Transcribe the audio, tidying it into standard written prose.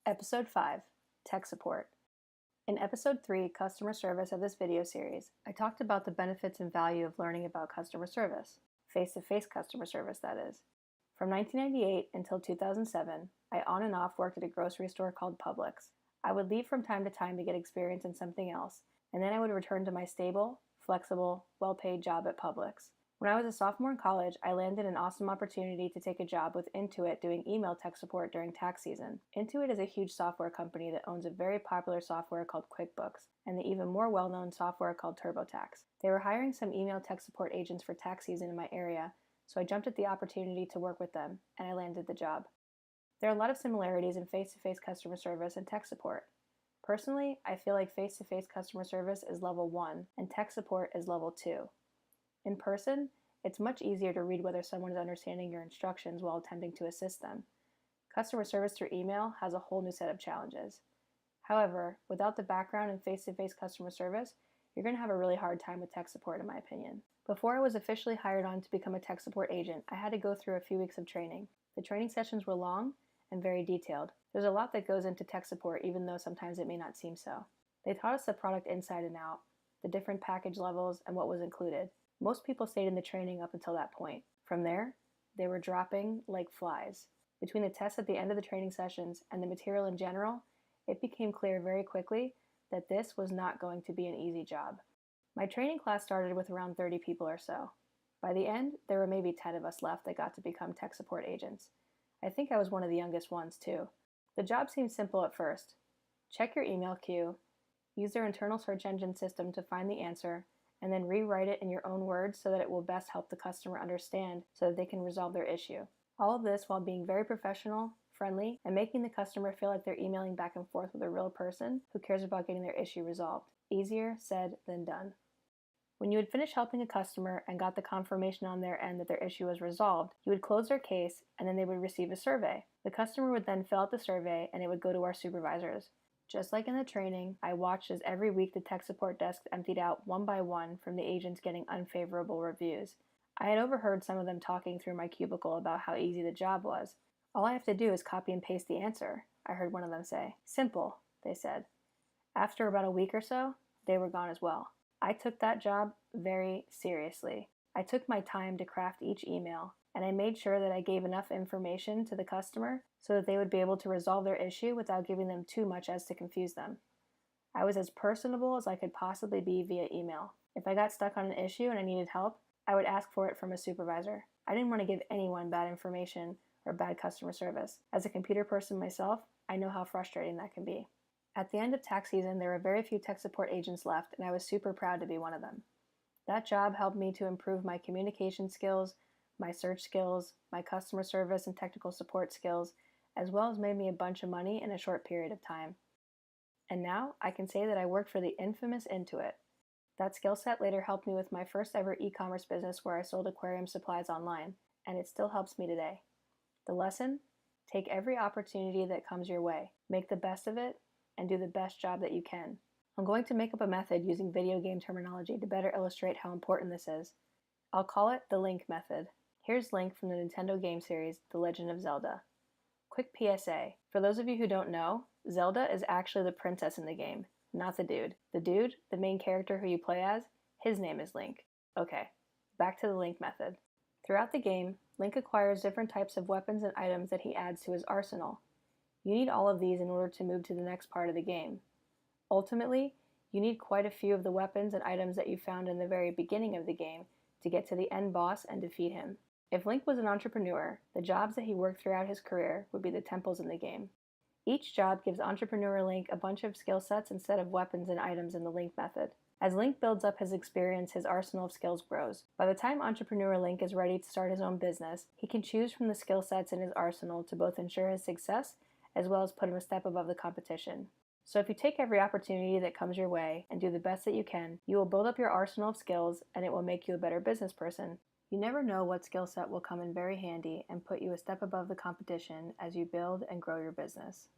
Episode 5, Tech Support. In Episode 3, Customer Service of this video series, I talked about the benefits and value of learning about customer service, face-to-face customer service that is. From 1998 until 2007, I on and off worked at a grocery store called Publix. I would leave from time to time to get experience in something else, and then I would return to my stable, flexible, well-paid job at Publix. When I was a sophomore in college, I landed an awesome opportunity to take a job with Intuit doing email tech support during tax season. Intuit is a huge software company that owns a very popular software called QuickBooks and the even more well-known software called TurboTax. They were hiring some email tech support agents for tax season in my area, so I jumped at the opportunity to work with them, and I landed the job. There are a lot of similarities in face-to-face customer service and tech support. Personally, I feel like face-to-face customer service is level 1 and tech support is level 2. In person, it's much easier to read whether someone is understanding your instructions while attempting to assist them. Customer service through email has a whole new set of challenges. However, without the background in face-to-face customer service, you're going to have a really hard time with tech support in my opinion. Before I was officially hired on to become a tech support agent, I had to go through a few weeks of training. The training sessions were long and very detailed. There's a lot that goes into tech support even though sometimes it may not seem so. They taught us the product inside and out, the different package levels, and what was included. Most people stayed in the training up until that point. From there, they were dropping like flies. Between the tests at the end of the training sessions and the material in general, it became clear very quickly that this was not going to be an easy job. My training class started with around 30 people or so. By the end, there were maybe 10 of us left that got to become tech support agents. I think I was one of the youngest ones too. The job seemed simple at first. Check your email queue, use their internal search engine system to find the answer, and then rewrite it in your own words so that it will best help the customer understand so that they can resolve their issue. All of this while being very professional, friendly, and making the customer feel like they're emailing back and forth with a real person who cares about getting their issue resolved. Easier said than done. When you would finish helping a customer and got the confirmation on their end that their issue was resolved, you would close their case and then they would receive a survey. The customer would then fill out the survey and it would go to our supervisors. Just like in the training, I watched as every week the tech support desk emptied out one by one from the agents getting unfavorable reviews. I had overheard some of them talking through my cubicle about how easy the job was. All I have to do is copy and paste the answer, I heard one of them say. Simple, they said. After about a week or so, they were gone as well. I took that job very seriously. I took my time to craft each email, and I made sure that I gave enough information to the customer so that they would be able to resolve their issue without giving them too much as to confuse them. I was as personable as I could possibly be via email. If I got stuck on an issue and I needed help, I would ask for it from a supervisor. I didn't want to give anyone bad information or bad customer service. As a computer person myself, I know how frustrating that can be. At the end of tax season, there were very few tech support agents left, and I was super proud to be one of them. That job helped me to improve my communication skills, my search skills, my customer service and technical support skills, as well as made me a bunch of money in a short period of time. And now I can say that I worked for the infamous Intuit. That skill set later helped me with my first ever e-commerce business where I sold aquarium supplies online, and it still helps me today. The lesson? Take every opportunity that comes your way, make the best of it, and do the best job that you can. I'm going to make up a method using video game terminology to better illustrate how important this is. I'll call it the Link method. Here's Link from the Nintendo game series, The Legend of Zelda. Quick PSA, for those of you who don't know, Zelda is actually the princess in the game, not the dude. The dude, the main character who you play as, his name is Link. Okay, back to the Link method. Throughout the game, Link acquires different types of weapons and items that he adds to his arsenal. You need all of these in order to move to the next part of the game. Ultimately, you need quite a few of the weapons and items that you found in the very beginning of the game to get to the end boss and defeat him. If Link was an entrepreneur, the jobs that he worked throughout his career would be the temples in the game. Each job gives Entrepreneur Link a bunch of skill sets instead of weapons and items in the Link method. As Link builds up his experience, his arsenal of skills grows. By the time Entrepreneur Link is ready to start his own business, he can choose from the skill sets in his arsenal to both ensure his success as well as put him a step above the competition. So if you take every opportunity that comes your way and do the best that you can, you will build up your arsenal of skills and it will make you a better business person. You never know what skill set will come in very handy and put you a step above the competition as you build and grow your business.